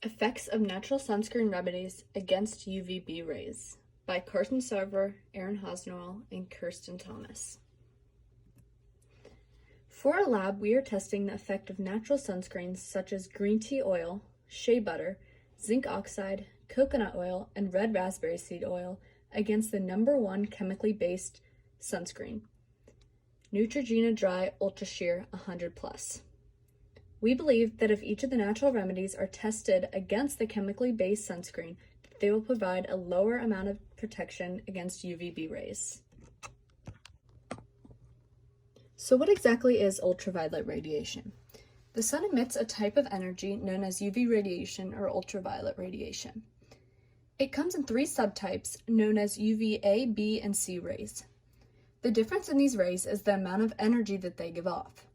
Effects of Natural Sunscreen Remedies Against UVB Rays by Carson Sarver, Aaron Hosnwell, and Kirsten Thomas. For our lab, we are testing the effect of natural sunscreens such as green tea oil, shea butter, zinc oxide, coconut oil, and red raspberry seed oil against the number one chemically based sunscreen, Neutrogena Dry Ultra Sheer 100+. We believe that if each of the natural remedies are tested against the chemically based sunscreen, they will provide a lower amount of protection against UVB rays. So what exactly is ultraviolet radiation? The sun emits a type of energy known as UV radiation or ultraviolet radiation. It comes in three subtypes known as UVA, B, and C rays. The difference in these rays is the amount of energy that they give off.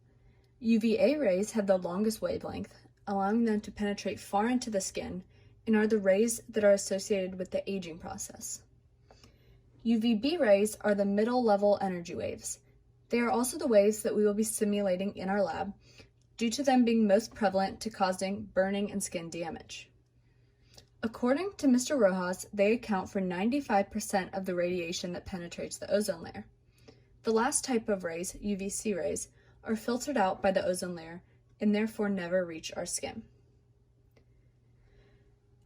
UVA rays have the longest wavelength, allowing them to penetrate far into the skin, and are the rays that are associated with the aging process. UVB rays are the middle-level energy waves. They are also the waves that we will be simulating in our lab, due to them being most prevalent to causing burning and skin damage. According to Mr. Rojas, they account for 95% of the radiation that penetrates the ozone layer. The last type of rays, UVC rays, are filtered out by the ozone layer and therefore never reach our skin.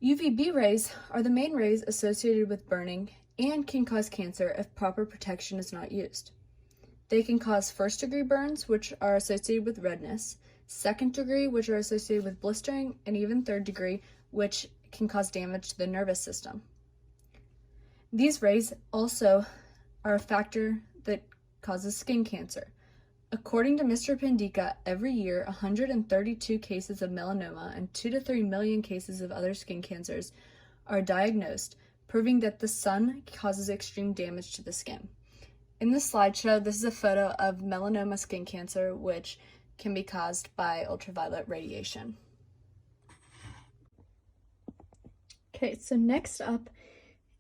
UVB rays are the main rays associated with burning and can cause cancer if proper protection is not used. They can cause first-degree burns, which are associated with redness, second-degree, which are associated with blistering, and even third-degree, which can cause damage to the nervous system. These rays also are a factor that causes skin cancer. According to Mr. Pandika, every year 132 cases of melanoma and 2 to 3 million cases of other skin cancers are diagnosed, proving that the sun causes extreme damage to the skin. In this slideshow, this is a photo of melanoma skin cancer, which can be caused by ultraviolet radiation. Okay, so next up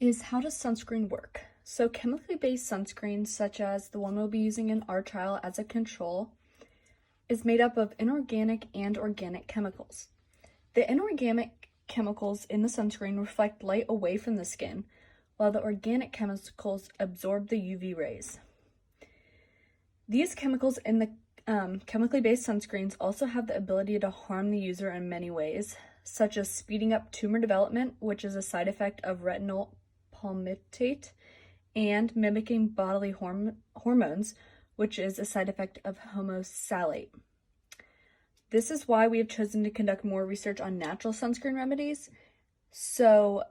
is how does sunscreen work? So chemically based sunscreens, such as the one we'll be using in our trial as a control, is made up of inorganic and organic chemicals. The inorganic chemicals in the sunscreen reflect light away from the skin, while the organic chemicals absorb the UV rays. These chemicals in the chemically based sunscreens also have the ability to harm the user in many ways, such as speeding up tumor development, which is a side effect of retinol palmitate, and mimicking bodily hormones, which is a side effect of homosalate. This is why we have chosen to conduct more research on natural sunscreen remedies, so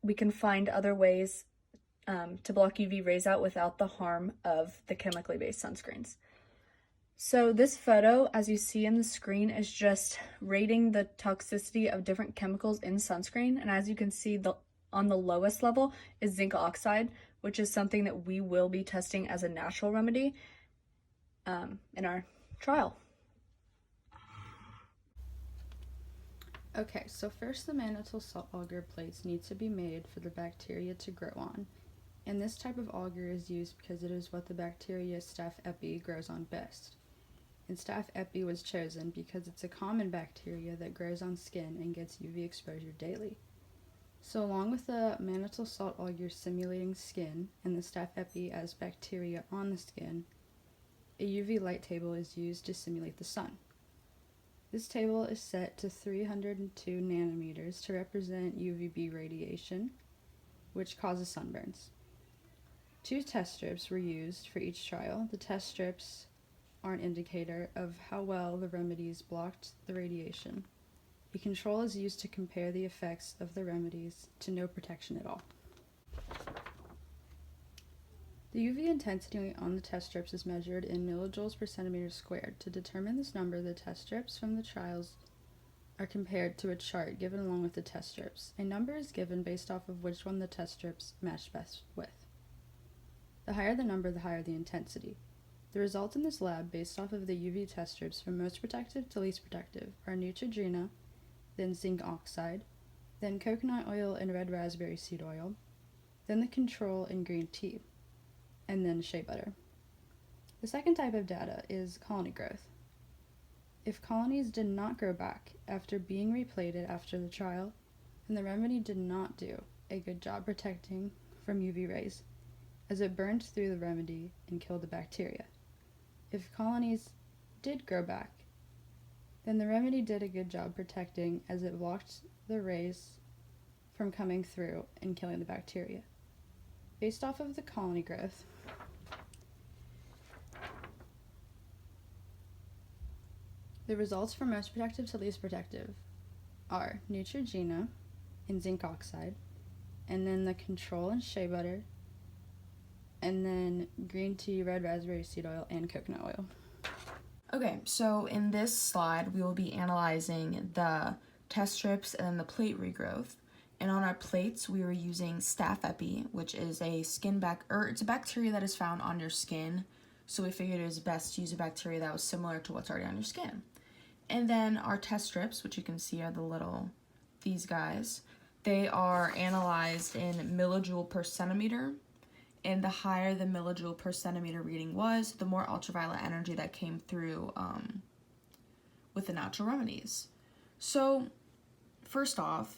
we can find other ways to block UV rays out without the harm of the chemically based sunscreens. So this photo, as you see in the screen, is just rating the toxicity of different chemicals in sunscreen, and as you can see, on the lowest level is zinc oxide, which is something that we will be testing as a natural remedy in our trial. Okay, so first the mannitol salt agar plates need to be made for the bacteria to grow on. And this type of agar is used because it is what the bacteria Staph epi grows on best. And Staph epi was chosen because it's a common bacteria that grows on skin and gets UV exposure daily. So along with the mannitol salt agar simulating skin and the Staph epi as bacteria on the skin, a UV light table is used to simulate the sun. This table is set to 302 nanometers to represent UVB radiation, which causes sunburns. 2 test strips were used for each trial. The test strips are an indicator of how well the remedies blocked the radiation. A control is used to compare the effects of the remedies to no protection at all. The UV intensity on the test strips is measured in millijoules per centimeter squared. To determine this number, the test strips from the trials are compared to a chart given along with the test strips. A number is given based off of which one the test strips match best with. The higher the number, the higher the intensity. The results in this lab, based off of the UV test strips from most protective to least protective, are Neutrogena, then zinc oxide, then coconut oil and red raspberry seed oil, then the control in green tea, and then shea butter. The second type of data is colony growth. If colonies did not grow back after being replated after the trial, then the remedy did not do a good job protecting from UV rays, as it burned through the remedy and killed the bacteria. If colonies did grow back, then the remedy did a good job protecting, as it blocked the rays from coming through and killing the bacteria. Based off of the colony growth, the results from most protective to least protective are Neutrogena and zinc oxide, and then the control and shea butter, and then green tea, red raspberry seed oil, and coconut oil. Okay, so in this slide, we will be analyzing the test strips and then the plate regrowth. And on our plates, we were using Staph epi, which is a it's a bacteria that is found on your skin. So we figured it was best to use a bacteria that was similar to what's already on your skin. And then our test strips, which you can see are these guys, they are analyzed in millijoule per centimeter. And the higher the millijoule per centimeter reading was, the more ultraviolet energy that came through with the natural remedies. So, first off,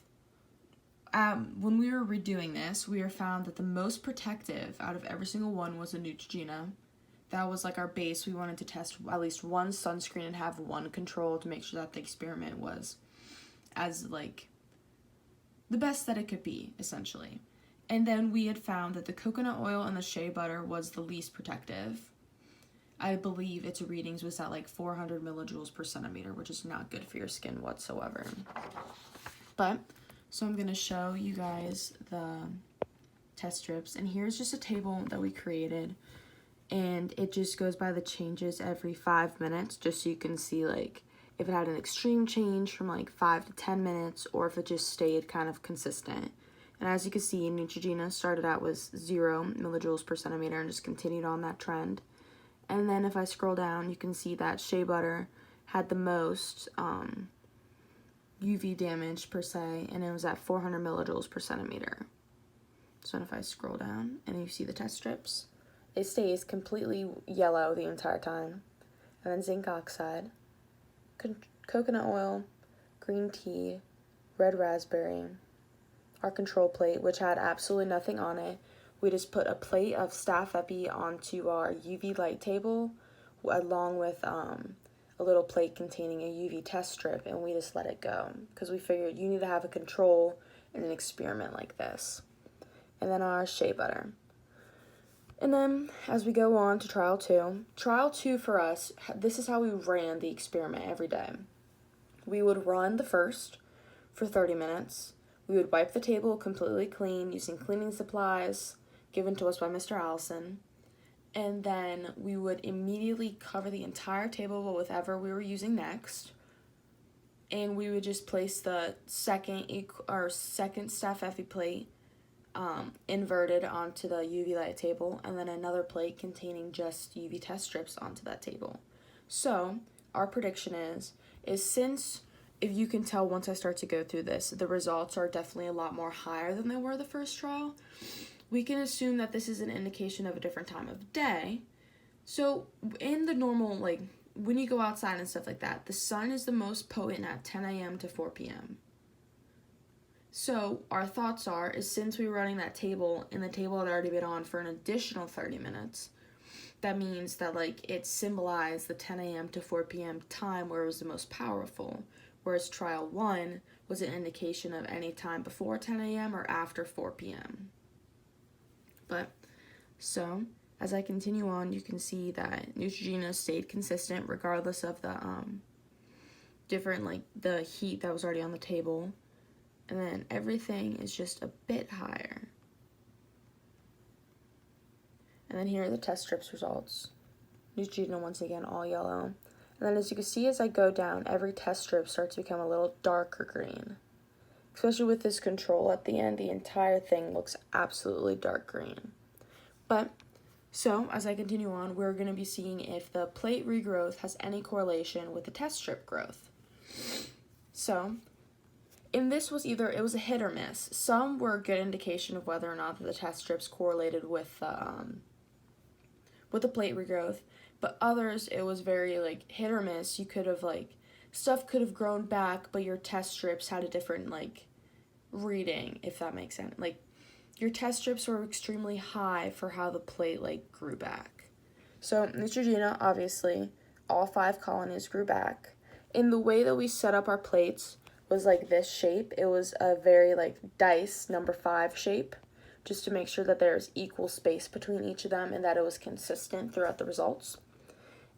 when we were redoing this, we found that the most protective out of every single one was a Neutrogena. That was like our base. We wanted to test at least one sunscreen and have one control to make sure that the experiment was as like the best that it could be, essentially. And then we had found that the coconut oil and the shea butter was the least protective. I believe its readings was at like 400 millijoules per centimeter, which is not good for your skin whatsoever. So I'm going to show you guys the test strips. And here's just a table that we created. And it just goes by the changes every 5 minutes, just so you can see like if it had an extreme change from like 5 to 10 minutes or if it just stayed kind of consistent. And as you can see, Neutrogena started out with 0 millijoules per centimeter and just continued on that trend. And then if I scroll down, you can see that shea butter had the most UV damage per se, and it was at 400 millijoules per centimeter. So if I scroll down and you see the test strips, it stays completely yellow the entire time. And then zinc oxide, coconut oil, green tea, red raspberry, our control plate, which had absolutely nothing on it. We just put a plate of Staph epi onto our UV light table along with a little plate containing a UV test strip, and we just let it go because we figured you need to have a control in an experiment like this. And then our shea butter. And then as we go on to trial 2 for us, this is how we ran the experiment every day. We would run the first for 30 minutes. We would wipe the table completely clean using cleaning supplies given to us by Mr. Allison. And then we would immediately cover the entire table with whatever we were using next. And we would just place the second Staph epi plate inverted onto the UV light table, and then another plate containing just UV test strips onto that table. So our prediction is since, if you can tell once I start to go through this, the results are definitely a lot more higher than they were the first trial, we can assume that this is an indication of a different time of day. So in the normal, like when you go outside and stuff like that, the sun is the most potent at 10 a.m. to 4 p.m. So our thoughts is since we were running that table and the table had already been on for an additional 30 minutes, that means that like it symbolized the 10 a.m. to 4 p.m. time where it was the most powerful, whereas trial 1 was an indication of any time before 10 a.m. or after 4 p.m. But so as I continue on, you can see that Neutrogena stayed consistent regardless of the different, like the heat that was already on the table. And then everything is just a bit higher. And then here are the test strips results. Neutrogena once again all yellow. And then as you can see, as I go down, every test strip starts to become a little darker green. Especially with this control at the end, the entire thing looks absolutely dark green. But so as I continue on, we're going to be seeing if the plate regrowth has any correlation with the test strip growth. So in this was it was a hit or miss. Some were a good indication of whether or not the test strips correlated with the plate regrowth, but others it was very like hit or miss. You could have like stuff could have grown back, but your test strips had a different like reading, if that makes sense. Like your test strips were extremely high for how the plate like grew back. So Neutrogena, obviously, all 5 colonies grew back. In the way that we set up our plates was like this shape. It was a very like dice number 5 shape, just to make sure that there's equal space between each of them and that it was consistent throughout the results.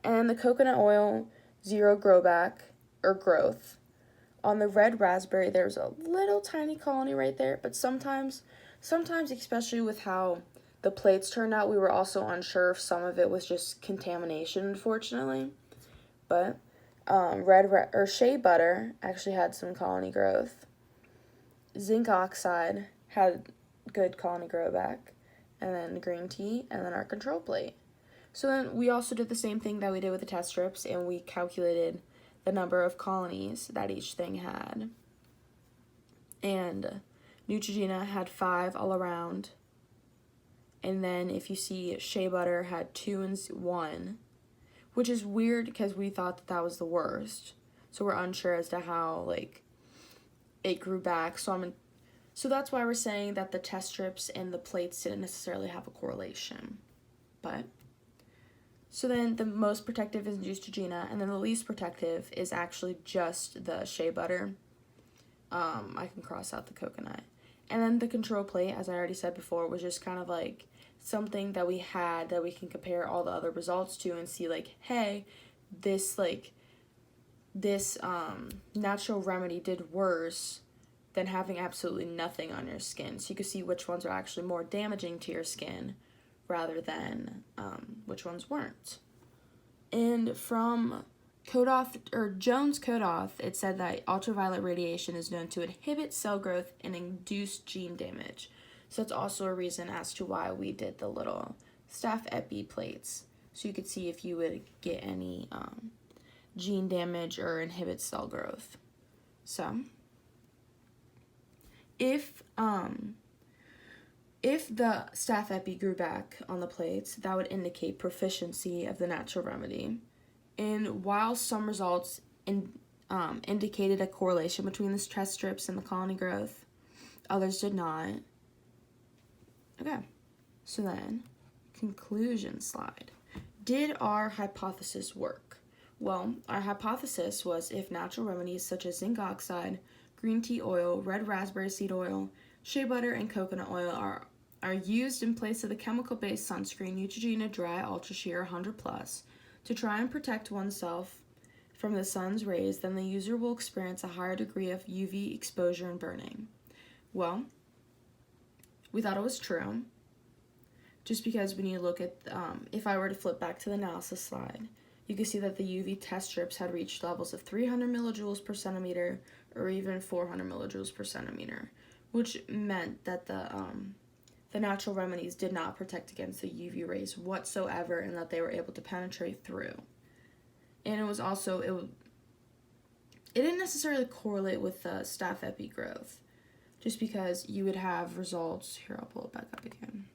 And the coconut oil, 0 growth. On the red raspberry, there's a little tiny colony right there, but sometimes, especially with how the plates turned out, we were also unsure if some of it was just contamination, unfortunately. But shea butter actually had some colony growth. Zinc oxide had good colony grow back, and then green tea, and then our control plate. So then we also did the same thing that we did with the test strips, and we calculated the number of colonies that each thing had. And Neutrogena had 5 all around. And then if you see shea butter had 2 and 1, which is weird because we thought that was the worst. So we're unsure as to how like it grew back. So that's why we're saying that the test strips and the plates didn't necessarily have a correlation. But so then the most protective is Neutrogena, and then the least protective is actually just the shea butter. I can cross out the coconut. And then the control plate, as I already said before, was just kind of like something that we had that we can compare all the other results to and see like, hey, this natural remedy did worse than having absolutely nothing on your skin. So you can see which ones are actually more damaging to your skin rather than which ones weren't. And from Jones Kodoff, it said that ultraviolet radiation is known to inhibit cell growth and induce gene damage. So that's also a reason as to why we did the little staph epi plates. So you could see if you would get any gene damage or inhibit cell growth. So if the staph epi grew back on the plates, that would indicate proficiency of the natural remedy. And while some results indicated a correlation between the test strips and the colony growth, others did not. Okay, so then, conclusion slide. Did our hypothesis work? Well, our hypothesis was if natural remedies such as zinc oxide, green tea oil, red raspberry seed oil, shea butter, and coconut oil are used in place of the chemical-based sunscreen Neutrogena Dry Ultra Sheer 100+, to try and protect oneself from the sun's rays, then the user will experience a higher degree of UV exposure and burning. Well, we thought it was true, just because when you look at, if I were to flip back to the analysis slide, you can see that the UV test strips had reached levels of 300 millijoules per centimeter or even 400 millijoules per centimeter, which meant that the natural remedies did not protect against the UV rays whatsoever and that they were able to penetrate through. And it was also, it didn't necessarily correlate with the staph epi growth, just because you would have results, here I'll pull it back up again.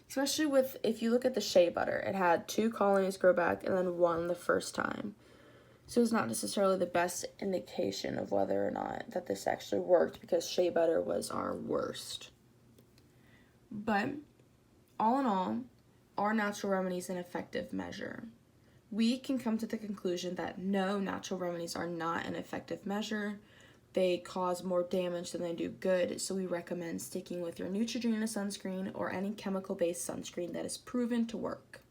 Especially with, if you look at the shea butter, it had 2 colonies grow back and then 1 the first time. So it's not necessarily the best indication of whether or not that this actually worked, because shea butter was our worst. But all in all, are natural remedies an effective measure? We can come to the conclusion that no, natural remedies are not an effective measure. They cause more damage than they do good, so we recommend sticking with your Neutrogena sunscreen or any chemical-based sunscreen that is proven to work.